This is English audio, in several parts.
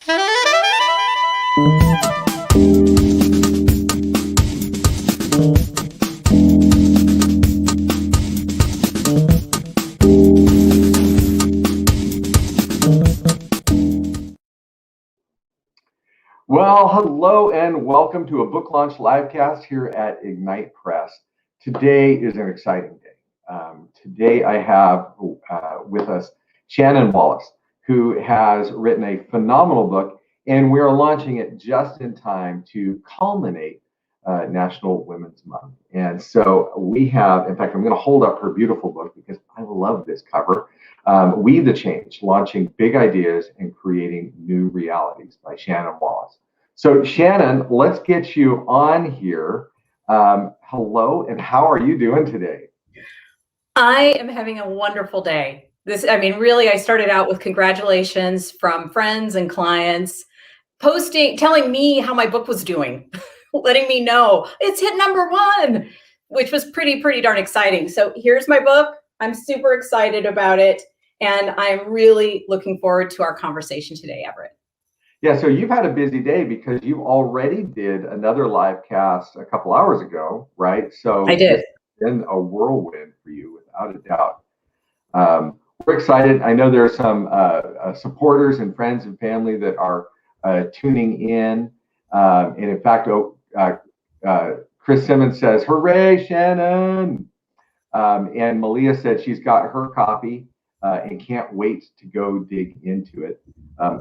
Well, hello and welcome to a book launch livecast here at Ignite Press. Today is an exciting day. Today I have with us Shannon Wallis, who has written a phenomenal book, and we're launching it just in time to culminate National Women's Month. And so we have, in fact, I'm going to hold up her beautiful book because I love this cover. We the Change, Launching Big Ideas and Creating New Realities by Shannon Wallis. So Shannon, let's get you on here. Hello, and how are you doing today? I am having a wonderful day. Really, I started out with congratulations from friends and clients, telling me how my book was doing, letting me know it's hit #1, which was pretty darn exciting. So here's my book. I'm super excited about it. And I'm really looking forward to our conversation today, Everett. Yeah, so you've had a busy day because you already did another live cast a couple hours ago, right? So I did. It's been a whirlwind for you, without a doubt. We're excited. I know there are some supporters and friends and family that are tuning in. And in fact, Chris Simmons says, "Hooray, Shannon!" And Malia said she's got her copy and can't wait to go dig into it.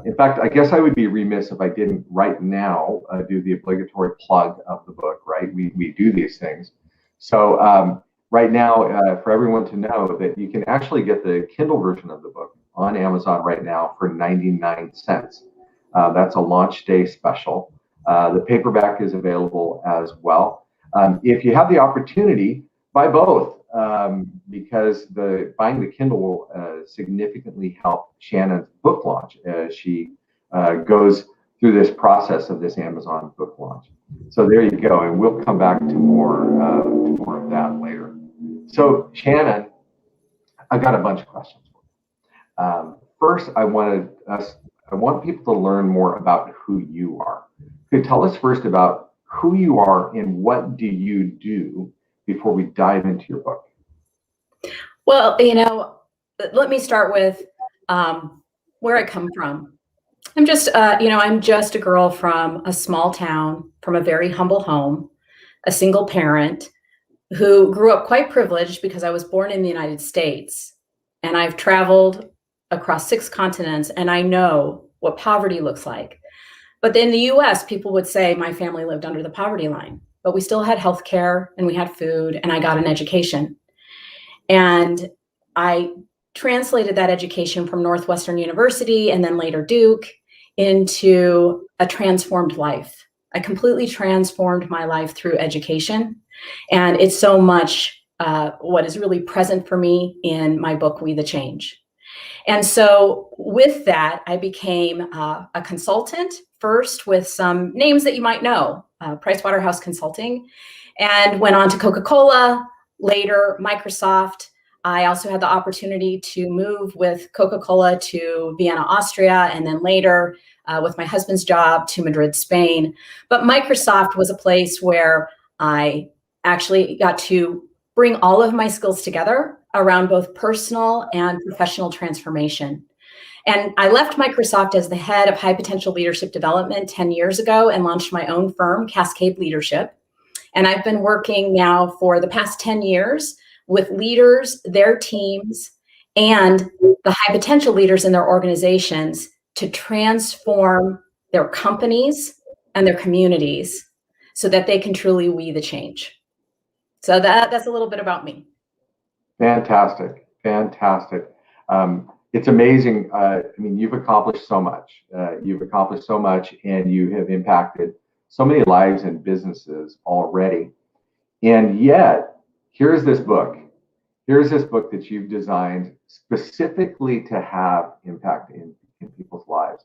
In fact, I guess I would be remiss if I didn't right now do the obligatory plug of the book, right? We do these things. So right now, for everyone to know that you can actually get the Kindle version of the book on Amazon right now for 99 cents. That's a launch day special. The paperback is available as well. If you have the opportunity, buy both. Because buying the Kindle will significantly help Shannon's book launch as she goes through this process of this Amazon book launch. So there you go, and we'll come back to more of that later. So Shannon, I've got a bunch of questions for you. First, I want people to learn more about who you are. Could you tell us first about who you are and what do you do before we dive into your book? Well, let me start with where I come from. I'm just a girl from a small town, from a very humble home, a single parent who grew up quite privileged because I was born in the United States, and I've traveled across 6 continents, and I know what poverty looks like. But in the US, people would say my family lived under the poverty line. But we still had health care, and we had food, and I got an education. And I translated that education from Northwestern University and then later Duke into a transformed life. I completely transformed my life through education. And it's so much what is really present for me in my book, We the Change. And so with that, I became a consultant first with some names that you might know, Pricewaterhouse Consulting, and went on to Coca-Cola, later Microsoft. I also had the opportunity to move with Coca-Cola to Vienna, Austria, and then later with my husband's job to Madrid, Spain. But Microsoft was a place where I actually got to bring all of my skills together around both personal and professional transformation. And I left Microsoft as the head of high potential leadership development 10 years ago and launched my own firm, Cascade Leadership. And I've been working now for the past 10 years with leaders, their teams, and the high potential leaders in their organizations to transform their companies and their communities so that they can truly we the change. So that's a little bit about me. Fantastic. It's amazing. You've accomplished so much. And you have impacted so many lives and businesses already. And yet, here's this book that you've designed specifically to have impact in people's lives.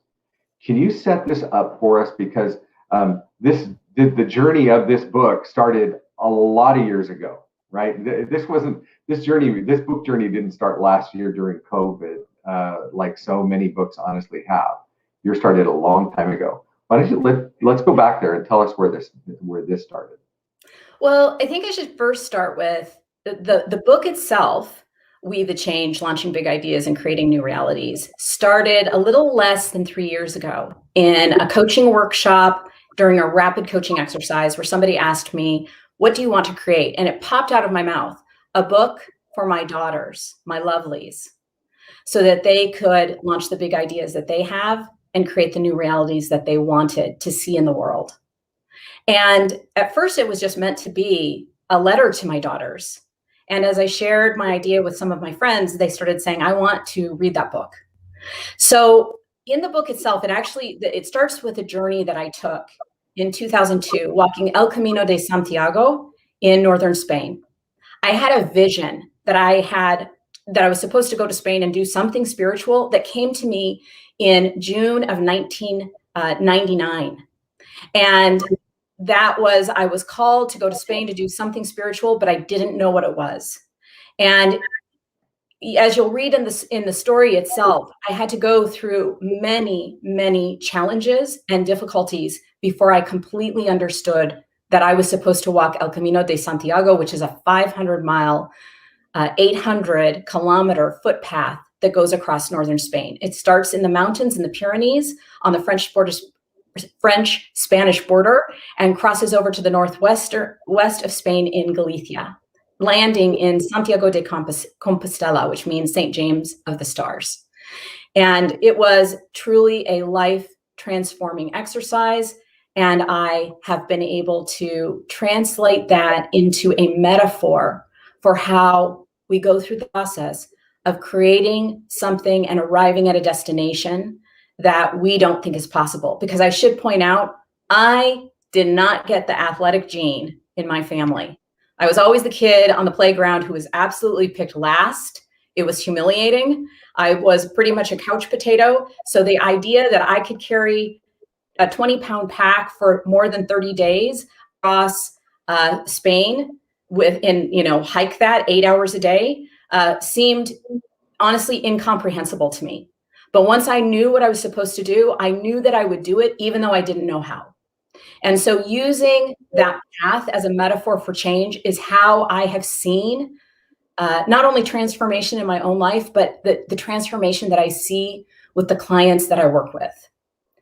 Can you set this up for us? Because the journey of this book started a lot of years ago, right? This book journey didn't start last year during COVID, like so many books honestly have. Yours started a long time ago. Why don't you let's go back there and tell us where this started. Well, I think I should first start with the book itself. We the Change, Launching Big Ideas and Creating New Realities, started a little less than 3 years ago in a coaching workshop during a rapid coaching exercise where somebody asked me, what do you want to create? And it popped out of my mouth, a book for my daughters, my lovelies, so that they could launch the big ideas that they have and create the new realities that they wanted to see in the world. And at first it was just meant to be a letter to my daughters. And as I shared my idea with some of my friends, they started saying, I want to read that book. So in the book itself, it starts with a journey that I took in 2002, walking El Camino de Santiago in northern Spain. I had a vision that I was supposed to go to Spain and do something spiritual that came to me in June of 1999. And I was called to go to Spain to do something spiritual, but I didn't know what it was. And as you'll read in the story itself, I had to go through many, many challenges and difficulties before I completely understood that I was supposed to walk El Camino de Santiago, which is a 500-mile, 800-kilometer footpath that goes across northern Spain. It starts in the mountains in the Pyrenees on the French-Spanish border and crosses over to the west of Spain in Galicia, landing in Santiago de Compostela, which means St. James of the Stars. And it was truly a life-transforming exercise. And I have been able to translate that into a metaphor for how we go through the process of creating something and arriving at a destination that we don't think is possible. Because I should point out, I did not get the athletic gene in my family. I was always the kid on the playground who was absolutely picked last. It was humiliating. I was pretty much a couch potato. So the idea that I could carry a 20-pound pack for more than 30 days across Spain hike that 8 hours a day seemed honestly incomprehensible to me. But once I knew what I was supposed to do, I knew that I would do it, even though I didn't know how. And so using that path as a metaphor for change is how I have seen not only transformation in my own life, but the transformation that I see with the clients that I work with.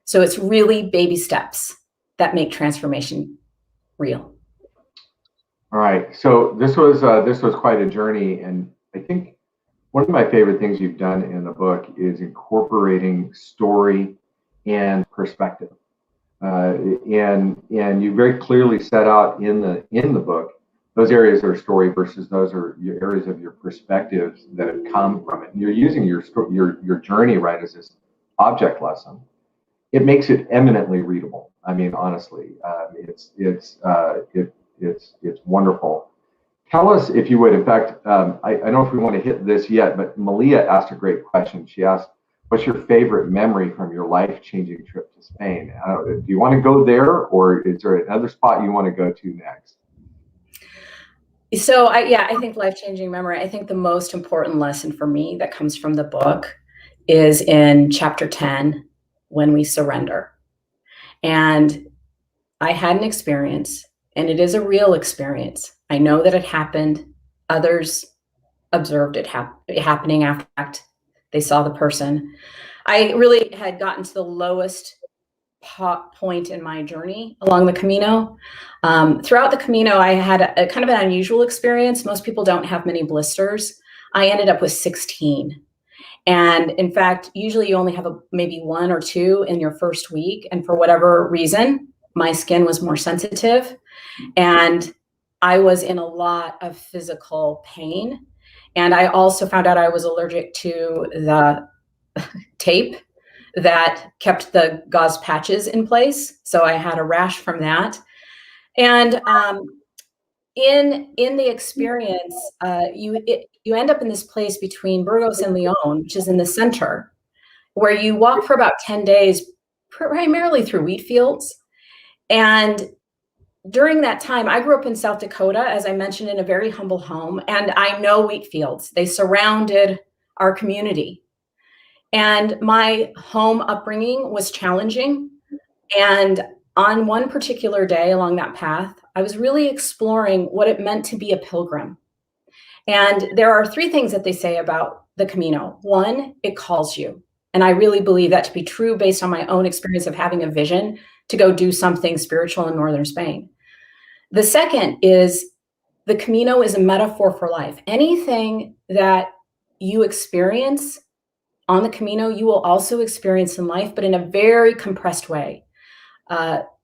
So it's really baby steps that make transformation real. All right. So this was quite a journey, and I think one of my favorite things you've done in the book is incorporating story and perspective. And you very clearly set out in the book those areas are story versus those are your areas of your perspectives that have come from it. And you're using your journey, right, as this object lesson. It makes it eminently readable. I mean, honestly, it's wonderful. Tell us, if you would. In fact, I don't know if we want to hit this yet, but Malia asked a great question. She asked, what's your favorite memory from your life-changing trip to Spain? Do you want to go there, or is there another spot you want to go to next? So I think life-changing memory, I think the most important lesson for me that comes from the book is in chapter 10, when we surrender. And I had an experience, and it is a real experience. I know that it happened. Others observed it happening after the fact. They saw the person. I really had gotten to the lowest point in my journey along the Camino. Throughout the Camino, I had a kind of an unusual experience. Most people don't have many blisters. I ended up with 16. And in fact, usually you only have maybe 1 or 2 in your first week. And for whatever reason, my skin was more sensitive. And I was in a lot of physical pain. And I also found out I was allergic to the tape that kept the gauze patches in place. So I had a rash from that. And in the experience, you end up in this place between Burgos and Leon, which is in the center, where you walk for about 10 days, primarily through wheat fields. And during that time, I grew up in South Dakota, as I mentioned, in a very humble home, and I know wheat fields. They surrounded our community. And my home upbringing was challenging. And on one particular day along that path, I was really exploring what it meant to be a pilgrim. And there are three things that they say about the Camino. One, it calls you. And I really believe that to be true based on my own experience of having a vision to go do something spiritual in northern Spain. The second is the Camino is a metaphor for life. Anything that you experience on the Camino, you will also experience in life, but in a very compressed way,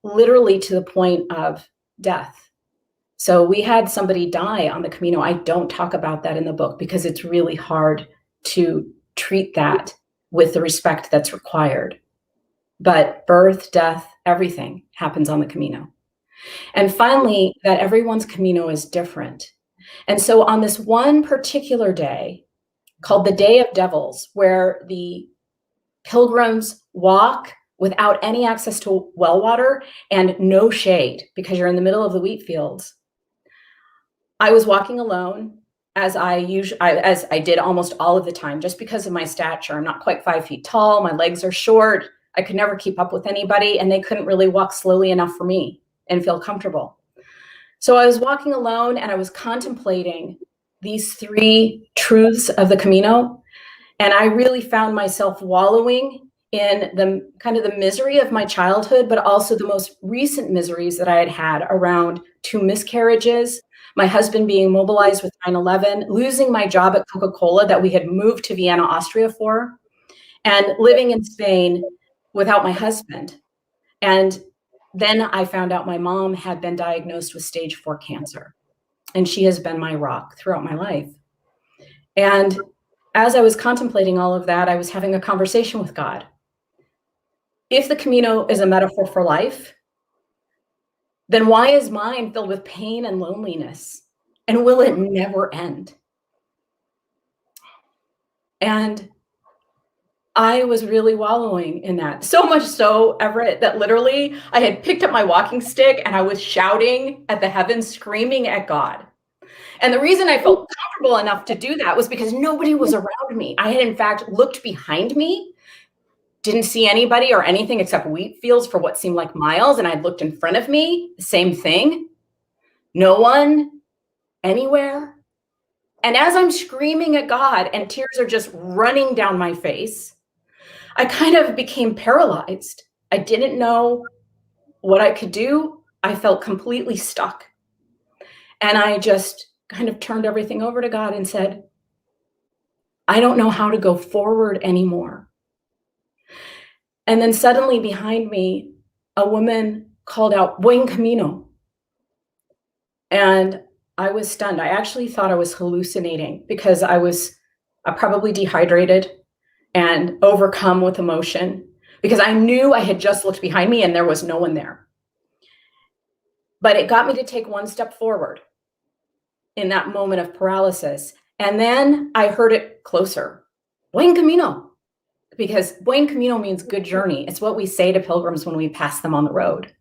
literally to the point of death. So we had somebody die on the Camino. I don't talk about that in the book because it's really hard to treat that with the respect that's required. But birth, death, everything happens on the Camino. And finally, that everyone's Camino is different. And so on this one particular day called the Day of Devils, where the pilgrims walk without any access to well water and no shade because you're in the middle of the wheat fields, I was walking alone as I did almost all of the time, just because of my stature. I'm not quite 5 feet tall. My legs are short. I could never keep up with anybody, and they couldn't really walk slowly enough for me and feel comfortable. So I was walking alone and I was contemplating these three truths of the Camino. And I really found myself wallowing in the kind of the misery of my childhood, but also the most recent miseries that I had had around 2 miscarriages, my husband being mobilized with 9/11, losing my job at Coca-Cola that we had moved to Vienna, Austria for, and living in Spain without my husband. And then I found out my mom had been diagnosed with stage 4 cancer, and she has been my rock throughout my life. And as I was contemplating all of that, I was having a conversation with God. If the Camino is a metaphor for life, then why is mine filled with pain and loneliness? And will it never end? And I was really wallowing in that. So much so, Everett, that literally I had picked up my walking stick and I was shouting at the heavens, screaming at God. And the reason I felt comfortable enough to do that was because nobody was around me. I had, in fact, looked behind me, didn't see anybody or anything except wheat fields for what seemed like miles. And I'd looked in front of me, same thing. No one, anywhere. And as I'm screaming at God and tears are just running down my face, I kind of became paralyzed. I didn't know what I could do. I felt completely stuck. And I just kind of turned everything over to God and said, I don't know how to go forward anymore. And then suddenly behind me, a woman called out, Buen Camino. And I was stunned. I actually thought I was hallucinating because I was probably dehydrated and overcome with emotion because I knew I had just looked behind me and there was no one there. But it got me to take one step forward in that moment of paralysis. And then I heard it closer, Buen Camino, because Buen Camino means good journey. It's what we say to pilgrims when we pass them on the road.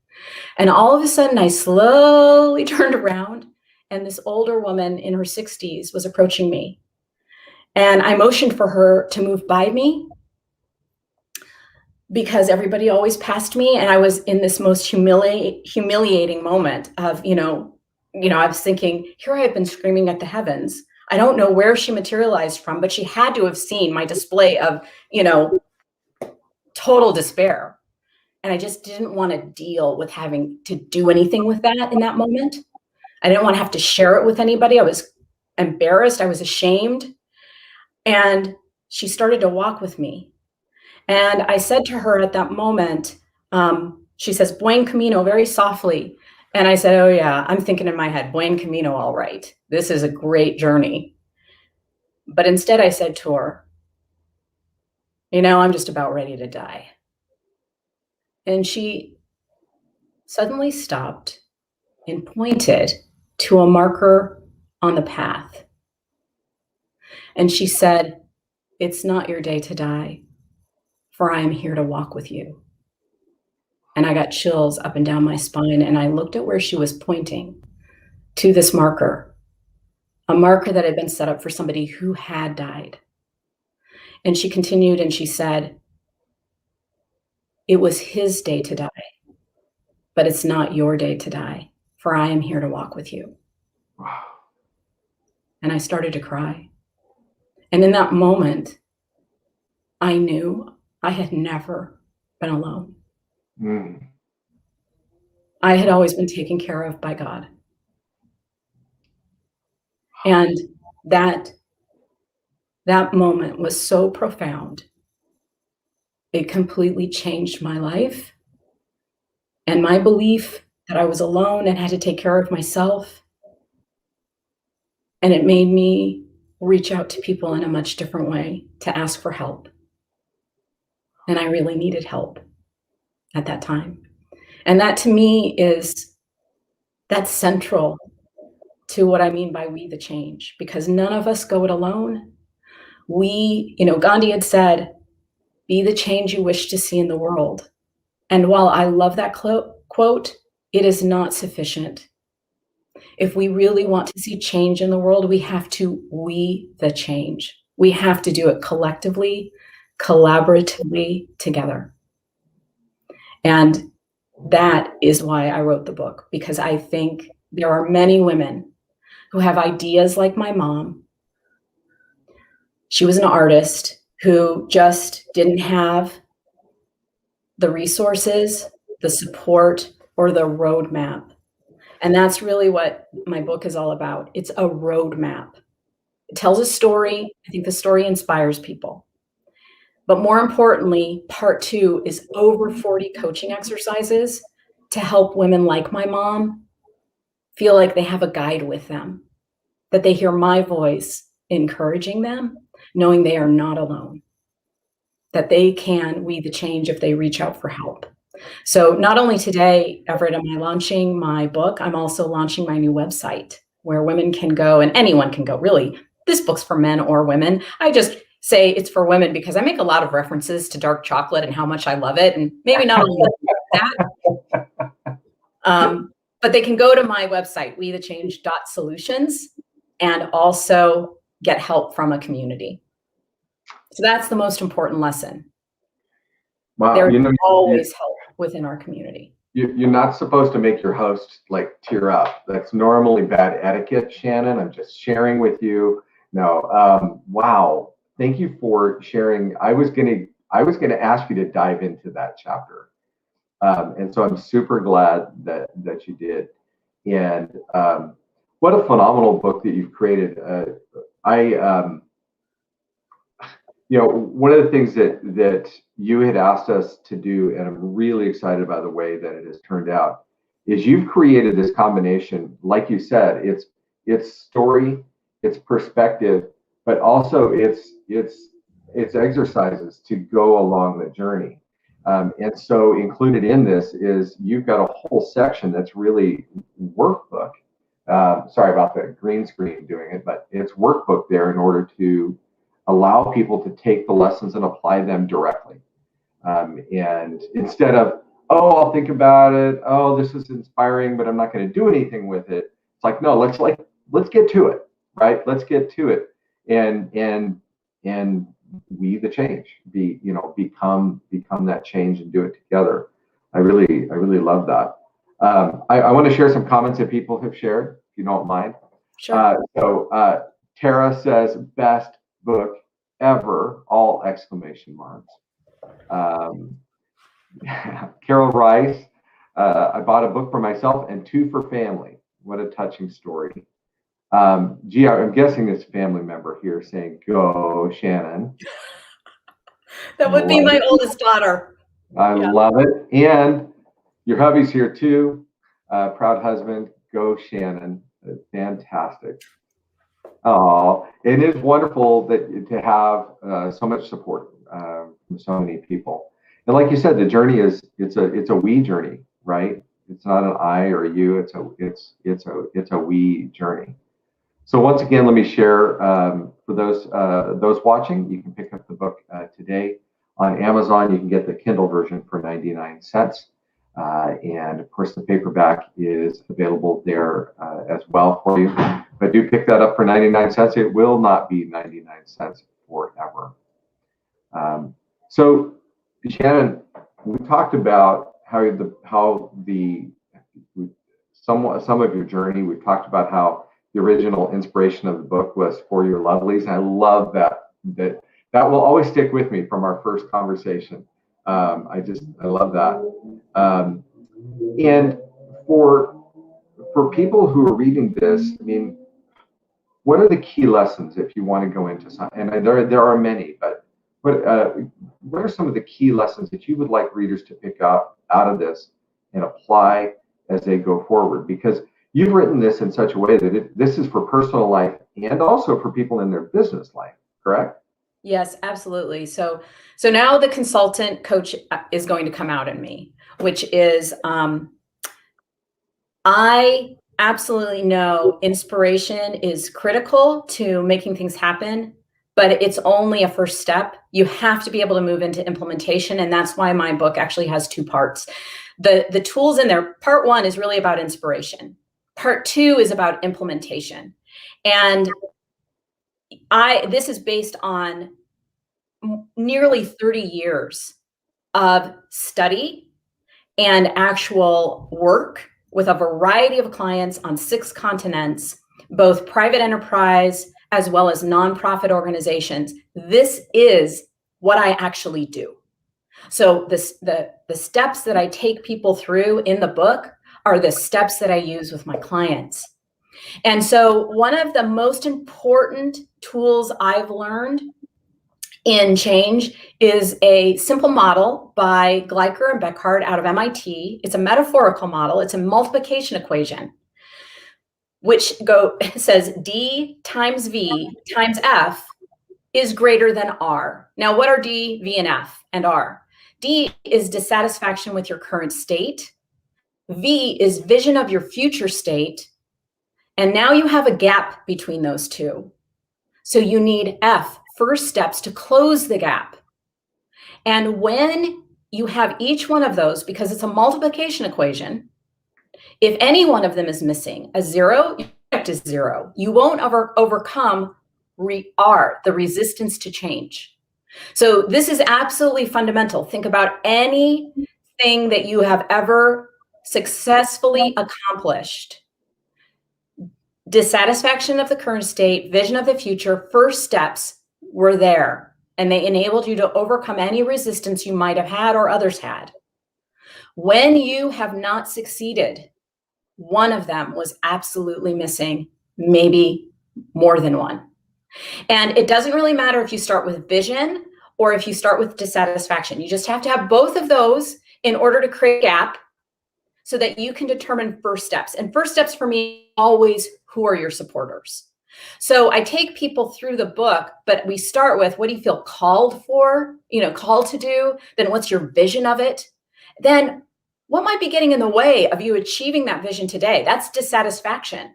And all of a sudden I slowly turned around and this older woman in her 60s was approaching me. And I motioned for her to move by me because everybody always passed me. And I was in this most humiliating moment of, I was thinking, here I have been screaming at the heavens. I don't know where she materialized from, but she had to have seen my display of, total despair. And I just didn't want to deal with having to do anything with that in that moment. I didn't want to have to share it with anybody. I was embarrassed. I was ashamed. And she started to walk with me. And I said to her at that moment, she says, Buen Camino, very softly. And I said, oh yeah, I'm thinking in my head, Buen Camino, all right. This is a great journey. But instead I said to her, I'm just about ready to die. And she suddenly stopped and pointed to a marker on the path. And she said, it's not your day to die, for I am here to walk with you. And I got chills up and down my spine. And I looked at where she was pointing to this marker, a marker that had been set up for somebody who had died. And she continued and she said, "It was his day to die, but it's not your day to die, for I am here to walk with you." Wow. And I started to cry. And in that moment, I knew I had never been alone. Mm. I had always been taken care of by God. And that moment was so profound. It completely changed my life and my belief that I was alone and had to take care of myself. And it made me reach out to people in a much different way to ask for help. And I really needed help at that time. And that to me that's central to what I mean by we the change, because none of us go it alone. Gandhi had said, "Be the change you wish to see in the world." And while I love that quote, it is not sufficient. If we really want to see change in the world, we have to we the change. We have to do it collectively, collaboratively, together. And that is why I wrote the book, because I think there are many women who have ideas like my mom. She was an artist who just didn't have the resources, the support, or the roadmap. And that's really what my book is all about. It's a roadmap. It tells a story. I think the story inspires people. But more importantly, part 2 is over 40 coaching exercises to help women like my mom feel like they have a guide with them, that they hear my voice encouraging them, knowing they are not alone, that they can we the change if they reach out for help. So not only today, Everett, am I launching my book, I'm also launching my new website where women can go, and anyone can go, really. This book's for men or women. I just say it's for women because I make a lot of references to dark chocolate and how much I love it, and maybe not only that, but they can go to my website, wethechange.solutions, and also get help from a community. So that's the most important lesson. Wow. There's always help within our community. You're not supposed to make your host like tear up. That's normally bad etiquette, Shannon. I'm just sharing with you. No, wow. Thank you for sharing. I was gonna ask you to dive into that chapter, and so I'm super glad that you did. And what a phenomenal book that you've created. One of the things that you had asked us to do, and I'm really excited by the way that it has turned out, is you've created this combination, like you said, it's story, it's perspective, but also it's exercises to go along the journey. And so included in this is you've got a whole section that's really workbook. Sorry about the green screen doing it, but it's workbook there in order to allow people to take the lessons and apply them directly. And instead of, oh, I'll think about it. Oh, this is inspiring, but I'm not going to do anything with it. It's like, no, let's get to it, right? Let's get to it, and we the change, become that change and do it together. I really love that. I want to share some comments that people have shared, if you don't mind. Sure. So Tara says, best book ever, all exclamation marks. Carol Rice, I bought a book for myself and 2 for family. What a touching story. Gee, I'm guessing it's a family member here saying, go Shannon. That would be my oldest daughter. I love it. And your hubby's here too. Proud husband, go Shannon. Fantastic. Oh, it is wonderful to have so much support from so many people. And like you said, the journey it's a we journey, right? It's not an I or a you. It's a we journey. So once again, let me share for those watching. You can pick up the book today on Amazon. You can get the Kindle version for 99 cents. And of course, the paperback is available there as well for you. But do pick that up for 99 cents. It will not be 99 cents forever. So, Shannon, we talked about some of your journey. We've talked about how the original inspiration of the book was For Your Lovelies. And I love that will always stick with me from our first conversation. I love that. And for people who are reading this, I mean, what are the key lessons if you want to go into some? And there are many, but what are some of the key lessons that you would like readers to pick up out of this and apply as they go forward? Because you've written this in such a way that this is for personal life and also for people in their business life, correct? Yes, absolutely. So now the consultant coach is going to come out in me, which is I absolutely know inspiration is critical to making things happen, but it's only a first step. You have to be able to move into implementation. And that's why my book actually has two parts. The tools in there, part one is really about inspiration. Part two is about implementation. And this is based on nearly 30 years of study and actual work with a variety of clients on 6 continents, both private enterprise as well as nonprofit organizations. This is what I actually do. So the steps that I take people through in the book are the steps that I use with my clients. And so one of the most important tools I've learned in change is a simple model by Gleicher and Beckhardt out of MIT. It's a metaphorical model. It's a multiplication equation, which says D times V times F is greater than R. Now, what are D, V, and F and R? D is dissatisfaction with your current state. V is vision of your future state. And now you have a gap between those two. So you need F, first steps to close the gap. And when you have each one of those, because it's a multiplication equation, if any one of them is missing, a 0, your effect is 0. You won't overcome R, the resistance to change. So this is absolutely fundamental. Think about anything that you have ever successfully accomplished. Dissatisfaction of the current state, vision of the future, first steps were there, and they enabled you to overcome any resistance you might have had or others had. When you have not succeeded, one of them was absolutely missing, maybe more than one. And it doesn't really matter if you start with vision or if you start with dissatisfaction. You just have to have both of those in order to create a gap so that you can determine first steps. And first steps for me, always, who are your supporters? So I take people through the book, but we start with, what do you feel called for, called to do? Then what's your vision of it? Then what might be getting in the way of you achieving that vision today? That's dissatisfaction.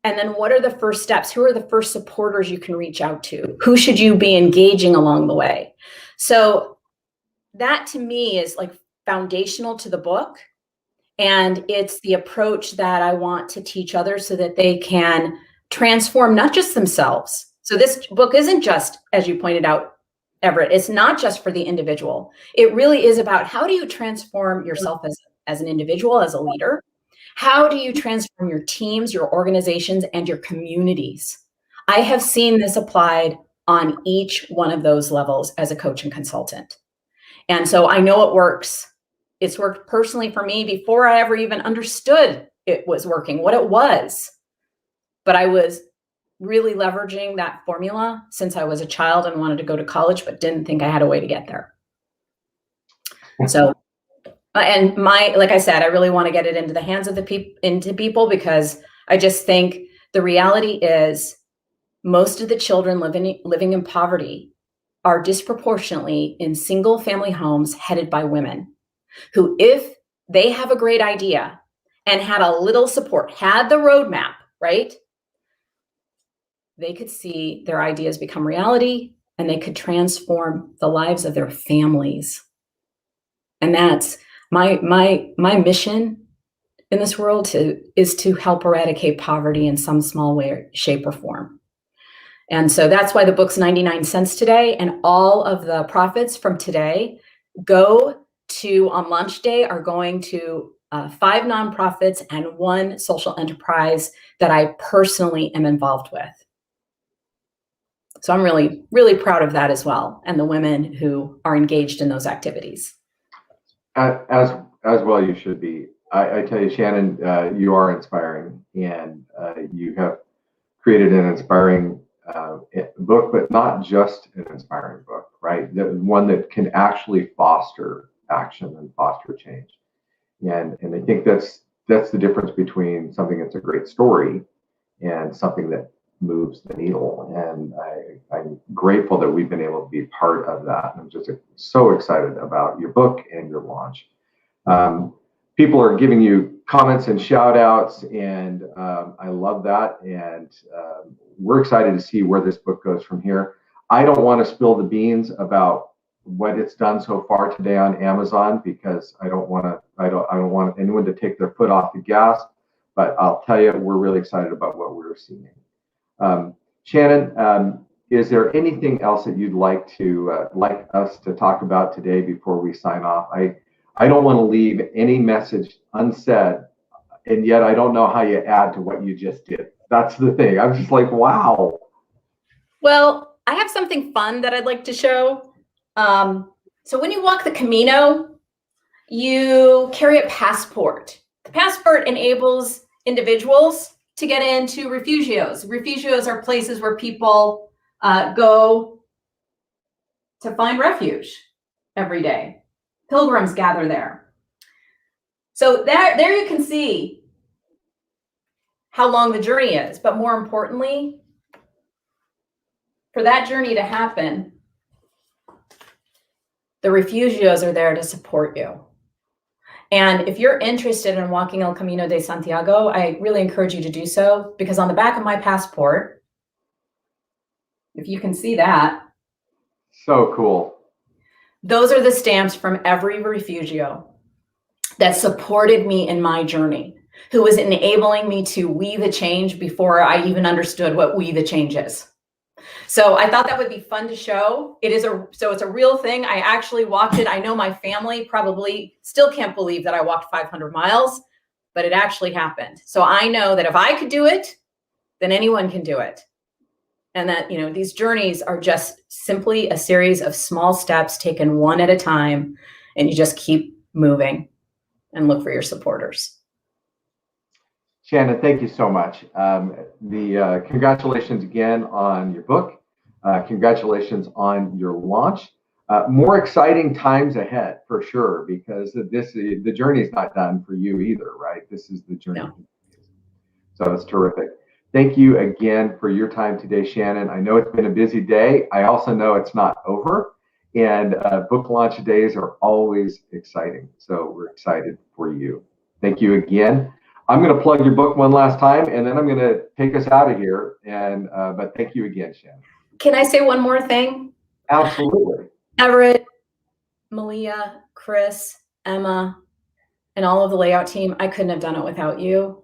And then what are the first steps? Who are the first supporters you can reach out to? Who should you be engaging along the way? So that to me is like foundational to the book. And it's the approach that I want to teach others so that they can transform not just themselves. So this book isn't just, as you pointed out, Everett, it's not just for the individual. It really is about, how do you transform yourself as an individual, as a leader? How do you transform your teams, your organizations, and your communities? I have seen this applied on each one of those levels as a coach and consultant. And so I know it works. It's worked personally for me before I ever even understood it was working, what it was. But I was really leveraging that formula since I was a child and wanted to go to college, but didn't think I had a way to get there. So, and like I said, I really want to get it into the hands of people, because I just think the reality is most of the children living in poverty are disproportionately in single family homes headed by women who, if they have a great idea and had a little support, had the roadmap, right? They could see their ideas become reality, and they could transform the lives of their families. And that's my mission in this world is to help eradicate poverty in some small way, shape, or form. And so that's why the book's 99 cents today. And all of the profits from today go to, on launch day, are going to 5 nonprofits and 1 social enterprise that I personally am involved with. So I'm really, really proud of that as well, and the women who are engaged in those activities. As well, you should be. I tell you, Shannon, you are inspiring, and you have created an inspiring book, but not just an inspiring book, right? One that can actually foster action and foster change. And I think that's the difference between something that's a great story and something that moves the needle. And I'm grateful that we've been able to be part of that. I'm just so excited about your book and your launch. People are giving you comments and shout outs, and I love that. And we're excited to see where this book goes from here. I don't want to spill the beans about what it's done so far today on Amazon, because I don't want anyone to take their foot off the gas. But I'll tell you, we're really excited about what we're seeing. Shannon, is there anything else that you'd like us to talk about today before we sign off? I don't want to leave any message unsaid, and yet I don't know how you add to what you just did. That's the thing. I'm just like, wow. Well, I have something fun that I'd like to show. So when you walk the Camino, you carry a passport. The passport enables individuals to get into refugios. Refugios are places where people go to find refuge every day. Pilgrims gather there. So there you can see how long the journey is, but more importantly, for that journey to happen, the refugios are there to support you. And if you're interested in walking El Camino de Santiago, I really encourage you to do so, because on the back of my passport, if you can see that. So cool. Those are the stamps from every refugio that supported me in my journey, who was enabling me to we the change before I even understood what we the change is. So I thought that would be fun to show. It's a real thing. I actually walked it. I know my family probably still can't believe that I walked 500 miles, but it actually happened. So I know that if I could do it, then anyone can do it. And that, these journeys are just simply a series of small steps taken one at a time, and you just keep moving and look for your supporters. Shannon, thank you so much. Congratulations again on your book. Congratulations on your launch. More exciting times ahead for sure, because the journey is not done for you either, right? This is the journey. No. So it's terrific. Thank you again for your time today, Shannon. I know it's been a busy day. I also know it's not over, and book launch days are always exciting. So we're excited for you. Thank you again. I'm going to plug your book one last time, and then I'm going to take us out of here. And but thank you again, Shannon. Can I say one more thing? Absolutely. Everett, Malia, Chris, Emma, and all of the layout team, I couldn't have done it without you.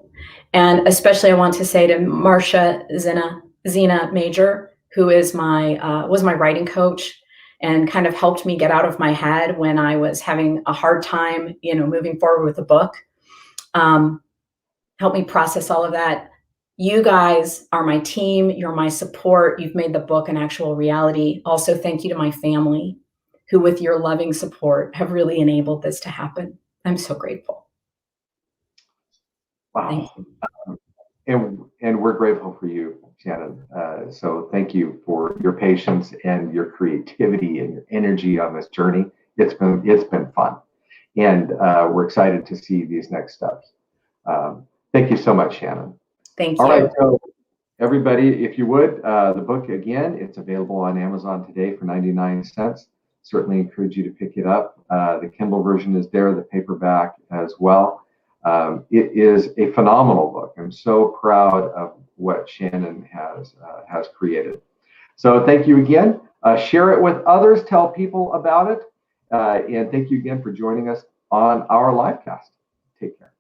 And especially I want to say to Marcia Zena Major, who is was my writing coach and kind of helped me get out of my head when I was having a hard time, moving forward with the book. Help me process all of that. You guys are my team. You're my support. You've made the book an actual reality. Also, thank you to my family, who with your loving support have really enabled this to happen. I'm so grateful. Wow. And we're grateful for you, Shannon. So thank you for your patience and your creativity and your energy on this journey. It's been fun, and we're excited to see these next steps. Thank you so much, Shannon. Thank you. All right, so everybody, if you would, the book again, it's available on Amazon today for 99 cents. Certainly encourage you to pick it up. The Kindle version is there, the paperback as well. It is a phenomenal book. I'm so proud of what Shannon has created. So thank you again. Share it with others. Tell people about it. And thank you again for joining us on our livecast. Take care.